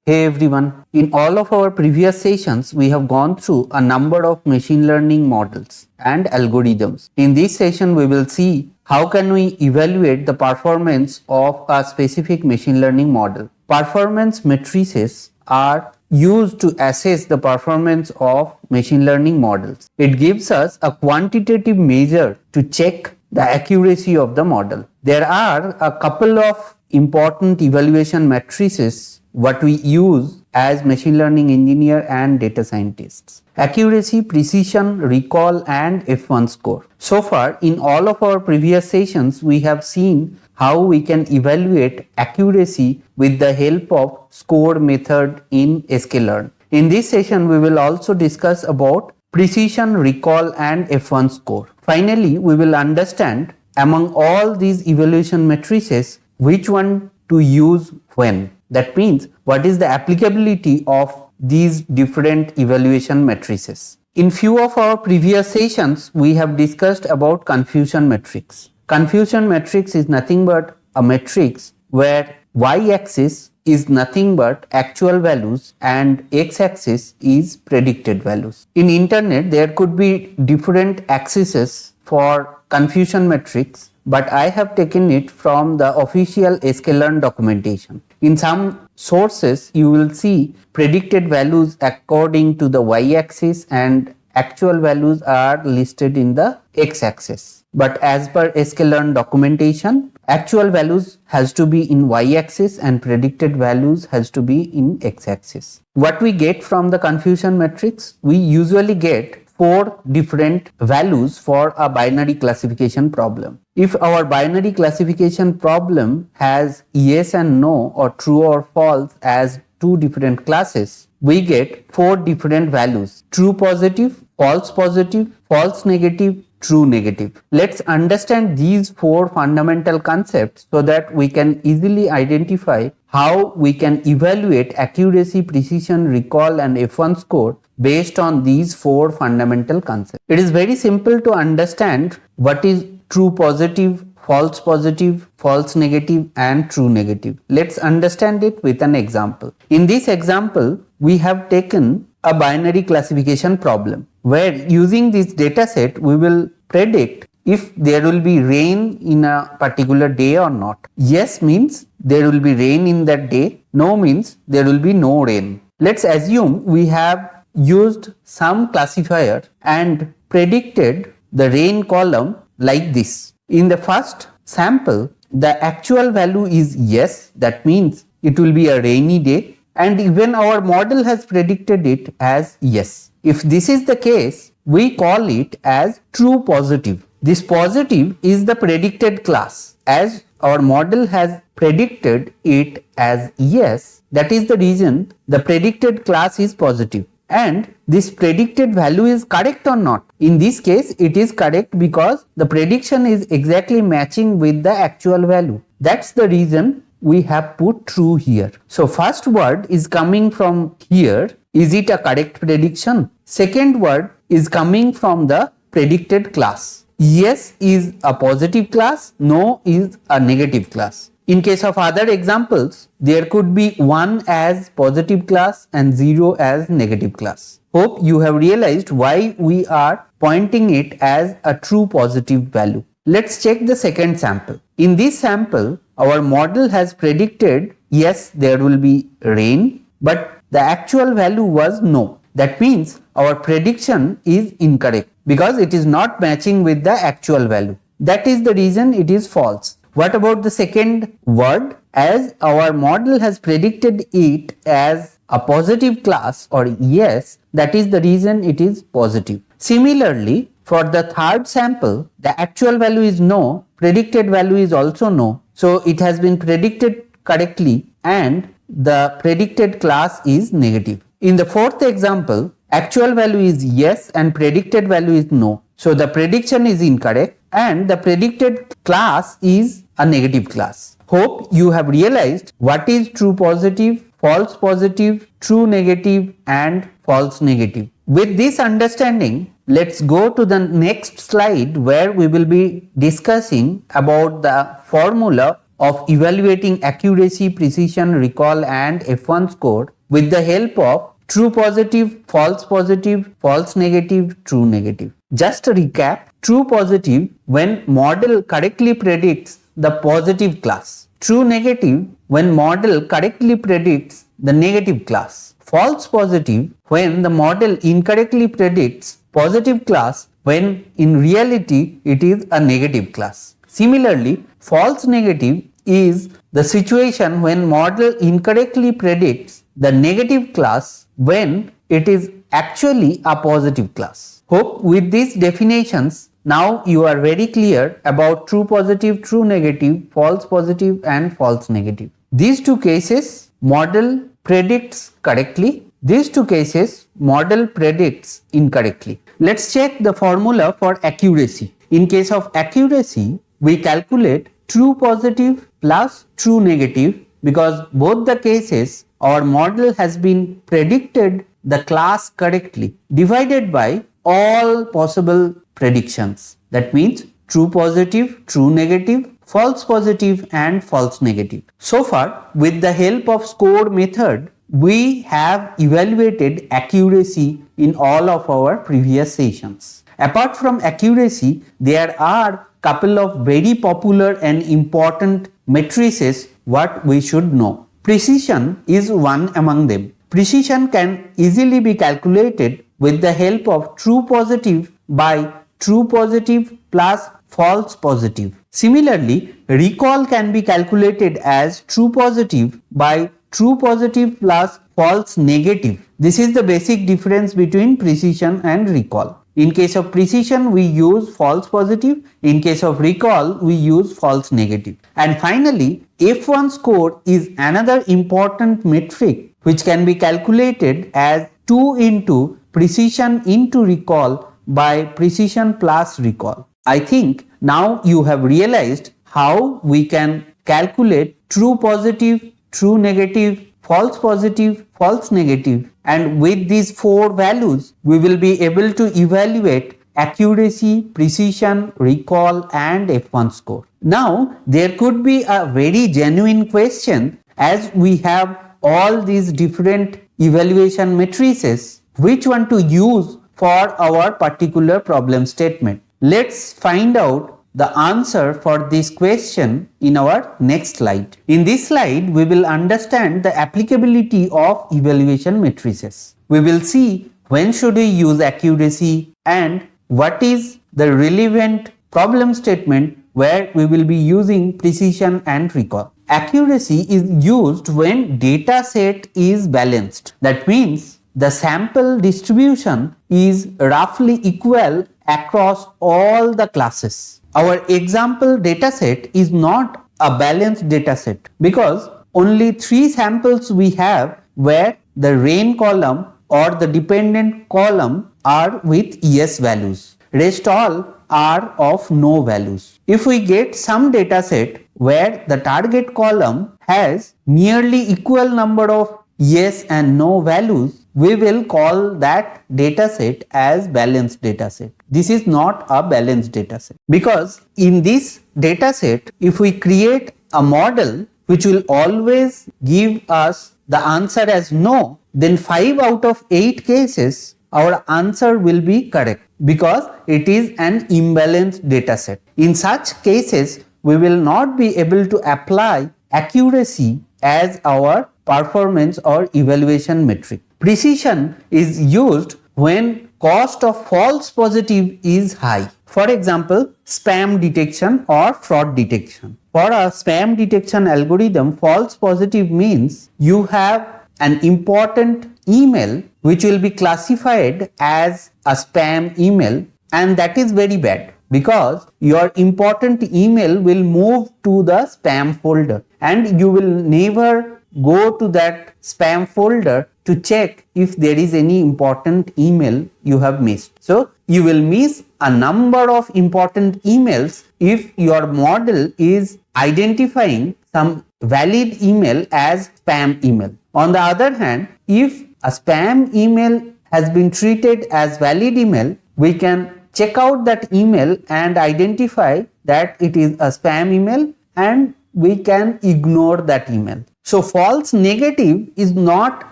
Hey everyone, in all of our previous sessions, we have gone through a number of machine learning models and algorithms. In this session, we will see how can we evaluate the performance of a specific machine learning model. Performance matrices are used to assess the performance of machine learning models. It gives us a quantitative measure to check the accuracy of the model. There are a couple of important evaluation matrices what we use as machine learning engineer and data scientists. Accuracy, precision, recall and F1 score. So far in all of our previous sessions we have seen how we can evaluate accuracy with the help of score method in sklearn. In this session we will also discuss about precision, recall and F1 score. Finally, we will understand among all these evaluation matrices which one to use when. That means what is the applicability of these different evaluation matrices. In few of our previous sessions, we have discussed about confusion matrix. Confusion matrix is nothing but a matrix where y-axis is nothing but actual values and x-axis is predicted values. In internet, there could be different axes for confusion matrix, but I have taken it from the official sklearn documentation. In some sources, you will see predicted values according to the y-axis and actual values are listed in the x-axis. But as per sklearn documentation, actual values has to be in y-axis and predicted values has to be in x-axis. What we get from the confusion matrix? We usually get 4 different values for a binary classification problem. If our binary classification problem has yes and no or true or false as 2 different classes, we get 4 different values: true positive, false negative, true negative. Let's understand these 4 fundamental concepts so that we can easily identify how we can evaluate accuracy, precision, recall and F1 score based on these 4 fundamental concepts. It is very simple to understand what is true positive, false negative and true negative. Let's understand it with an example. In this example, we have taken a binary classification problem where using this data set we will predict if there will be rain in a particular day or not. Yes means there will be rain in that day, no means there will be no rain. Let's assume we have used some classifier and predicted the rain column like this. In the first sample, the actual value is yes, that means it will be a rainy day, and even our model has predicted it as yes. If this is the case, we call it as true positive. This positive is the predicted class. As our model has predicted it as yes, that is the reason the predicted class is positive. And this predicted value is correct or not? In this case, it is correct because the prediction is exactly matching with the actual value. That's the reason we have put true here. So first word is coming from here. Is it a correct prediction? Second word is coming from the predicted class. Yes is a positive class, no is a negative class. In case of other examples, there could be 1 as positive class and 0 as negative class. Hope you have realized why we are pointing it as a true positive value. Let's check the second sample. In this sample, our model has predicted yes, there will be rain, but the actual value was no. That means our prediction is incorrect because it is not matching with the actual value. That is the reason it is false. What about the second word? As our model has predicted it as a positive class or yes, that is the reason it is positive. Similarly, for the third sample, the actual value is no, predicted value is also no. So it has been predicted correctly and the predicted class is negative. In the fourth example, actual value is yes and predicted value is no. So the prediction is incorrect and the predicted class is a negative class. Hope you have realized what is true positive, false positive, true negative and false negative. With this understanding, let's go to the next slide where we will be discussing about the formula of evaluating accuracy, precision, recall and F1 score with the help of true positive, false negative, true negative. Just a recap, true positive when model correctly predicts the positive class. True negative when model correctly predicts the negative class. False positive when the model incorrectly predicts positive class when in reality it is a negative class. Similarly, false negative is the situation when model incorrectly predicts the negative class when it is actually a positive class. Hope with these definitions now you are very clear about true positive, true negative, false positive and false negative. These two cases model predicts correctly. These two cases model predicts incorrectly. Let's check the formula for accuracy. In case of accuracy, we calculate true positive plus true negative because both the cases our model has been predicted the class correctly divided by all possible predictions. That means true positive, true negative, false positive and false negative. So far, with the help of score method, we have evaluated accuracy in all of our previous sessions. Apart from accuracy, there are couple of very popular and important matrices what we should know. Precision is one among them. Precision can easily be calculated with the help of true positive by true positive plus false positive. Similarly, recall can be calculated as true positive by true positive plus false negative. This is the basic difference between precision and recall. In case of precision, we use false positive. In case of recall, we use false negative. And finally, F1 score is another important metric which can be calculated as 2 into precision into recall by precision plus recall. I think now you have realized how we can calculate true positive, true negative, false positive, false negative, and with these four values we will be able to evaluate accuracy, precision, recall and F1 score. Now there could be a very genuine question, as we have all these different evaluation matrices, which one to use for our particular problem statement. Let's find out the answer for this question in our next slide. In this slide, we will understand the applicability of evaluation matrices. We will see when should we use accuracy and what is the relevant problem statement where we will be using precision and recall. Accuracy is used when data set is balanced. That means the sample distribution is roughly equal across all the classes. Our example dataset is not a balanced dataset because only 3 samples we have where the rain column or the dependent column are with yes values. Rest all are of no values. If we get some dataset where the target column has nearly equal number of yes and no values, we will call that dataset as balanced dataset. This is not a balanced dataset because in this dataset, if we create a model which will always give us the answer as no, then 5 out of 8 cases our answer will be correct because it is an imbalanced dataset. In such cases, we will not be able to apply accuracy as our performance or evaluation metric. Precision is used when cost of false positive is high. For example, spam detection or fraud detection. For a spam detection algorithm, false positive means you have an important email which will be classified as a spam email, and that is very bad because your important email will move to the spam folder and you will never go to that spam folder to check if there is any important email you have missed. So you will miss a number of important emails if your model is identifying some valid email as spam email. On the other hand, if a spam email has been treated as valid email, we can check out that email and identify that it is a spam email and we can ignore that email. So false negative is not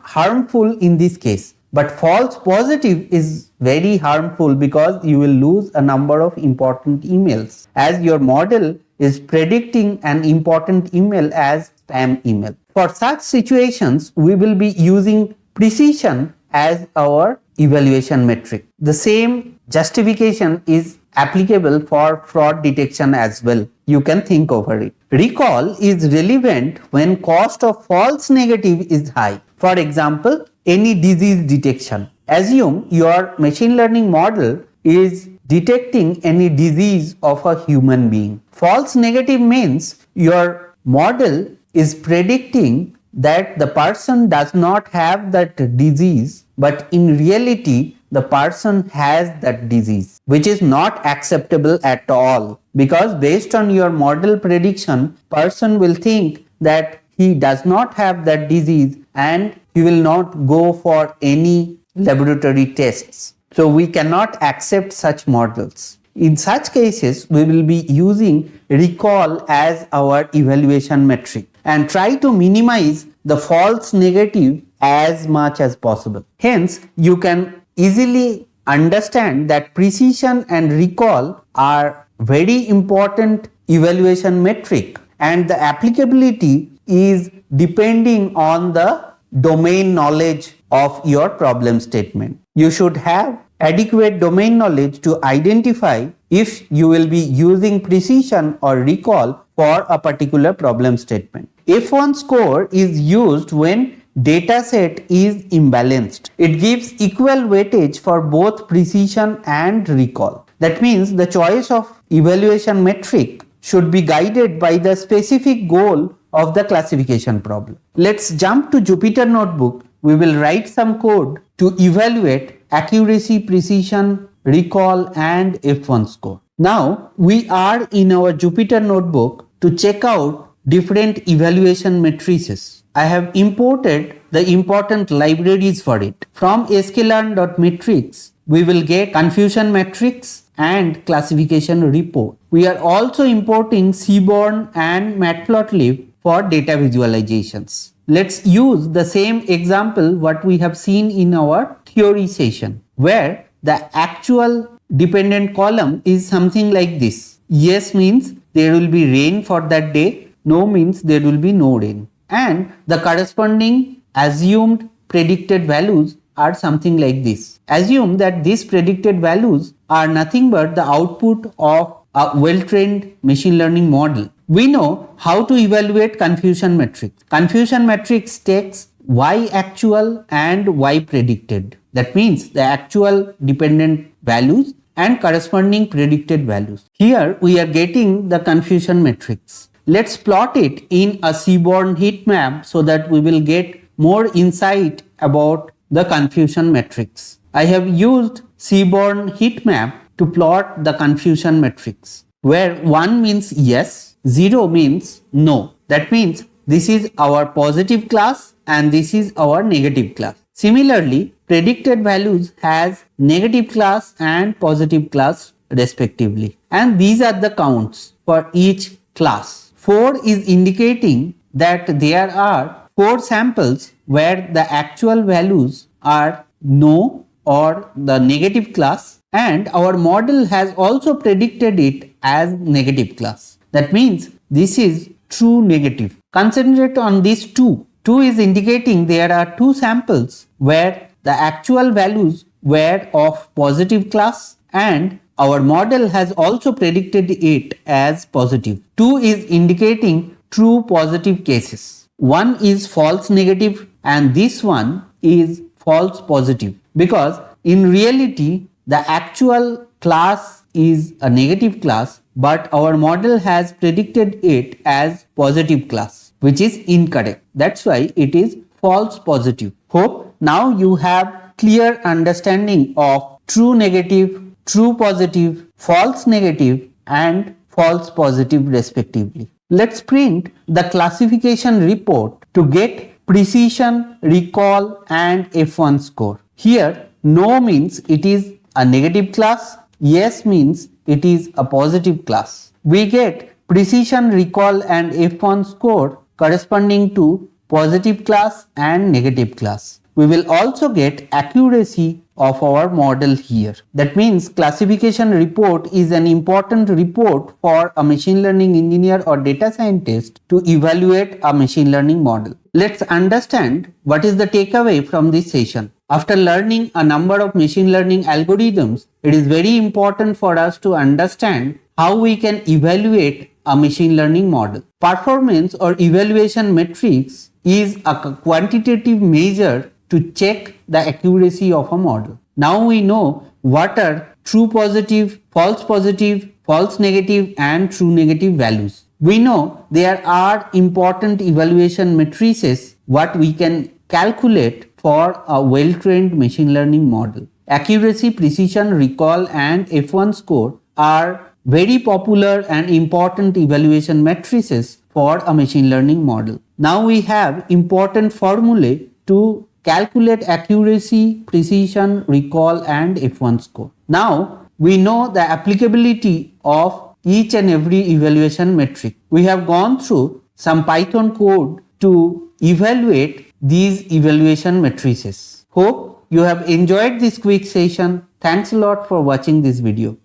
harmful in this case, but false positive is very harmful because you will lose a number of important emails as your model is predicting an important email as spam email. For such situations, we will be using precision as our evaluation metric. The same justification is applicable for fraud detection as well. You can think over it. Recall is relevant when cost of false negative is high. For example, any disease detection. Assume your machine learning model is detecting any disease of a human being. False negative means your model is predicting that the person does not have that disease, but in reality the person has that disease, which is not acceptable at all, because based on your model prediction, person will think that he does not have that disease and he will not go for any laboratory tests. So we cannot accept such models. In such cases, we will be using recall as our evaluation metric and try to minimize the false negative as much as possible. Hence, you can easily understand that precision and recall are very important evaluation metric, and the applicability is depending on the domain knowledge of your problem statement. You should have adequate domain knowledge to identify if you will be using precision or recall for a particular problem statement. F1 score is used when data set is imbalanced. It gives equal weightage for both precision and recall. That means the choice of evaluation metric should be guided by the specific goal of the classification problem. Let's jump to Jupyter Notebook. We will write some code to evaluate accuracy, precision, recall and F1 score. Now we are in our Jupyter Notebook to check out different evaluation matrices. I have imported the important libraries for it. From sklearn.metrics, we will get confusion matrix and classification report. We are also importing Seaborn and Matplotlib for data visualizations. Let's use the same example what we have seen in our theory session, where the actual dependent column is something like this. Yes means there will be rain for that day, no means there will be no rain. And the corresponding assumed predicted values are something like this. Assume that these predicted values are nothing but the output of a well-trained machine learning model. We know how to evaluate confusion matrix. Confusion matrix takes y actual and y predicted. That means the actual dependent values and corresponding predicted values. Here we are getting the confusion matrix. Let's plot it in a Seaborn heat map so that we will get more insight about the confusion matrix. I have used Seaborn heat map to plot the confusion matrix, where 1 means yes, 0 means no. That means this is our positive class and this is our negative class. Similarly, predicted values has negative class and positive class respectively, and these are the counts for each class. 4 is indicating that there are 4 samples where the actual values are no or the negative class, and our model has also predicted it as negative class. That means this is true negative. Concentrate on these 2. 2 is indicating there are 2 samples where the actual values were of positive class and our model has also predicted it as positive. 2 is indicating true positive cases. 1 is false negative and this one is false positive, because in reality the actual class is a negative class, but our model has predicted it as positive class, which is incorrect. That's why it is false positive. Hope now you have clear understanding of true negative, true positive, false negative and false positive respectively. Let's print the classification report to get precision, recall and F1 score. Here no means it is a negative class, yes means it is a positive class. We get precision, recall and F1 score corresponding to positive class and negative class. We will also get accuracy of our model here. That means classification report is an important report for a machine learning engineer or data scientist to evaluate a machine learning model. Let's understand what is the takeaway from this session. After learning a number of machine learning algorithms, it is very important for us to understand how we can evaluate a machine learning model. Performance or evaluation metrics is a quantitative measure to check the accuracy of a model. Now we know what are true positive, false negative and true negative values. We know there are important evaluation matrices what we can calculate for a well-trained machine learning model. Accuracy, precision, recall and F1 score are very popular and important evaluation matrices for a machine learning model. Now we have important formulae to calculate accuracy, precision, recall and F1 score. Now we know the applicability of each and every evaluation metric. We have gone through some Python code to evaluate these evaluation matrices. Hope you have enjoyed this quick session. Thanks a lot for watching this video.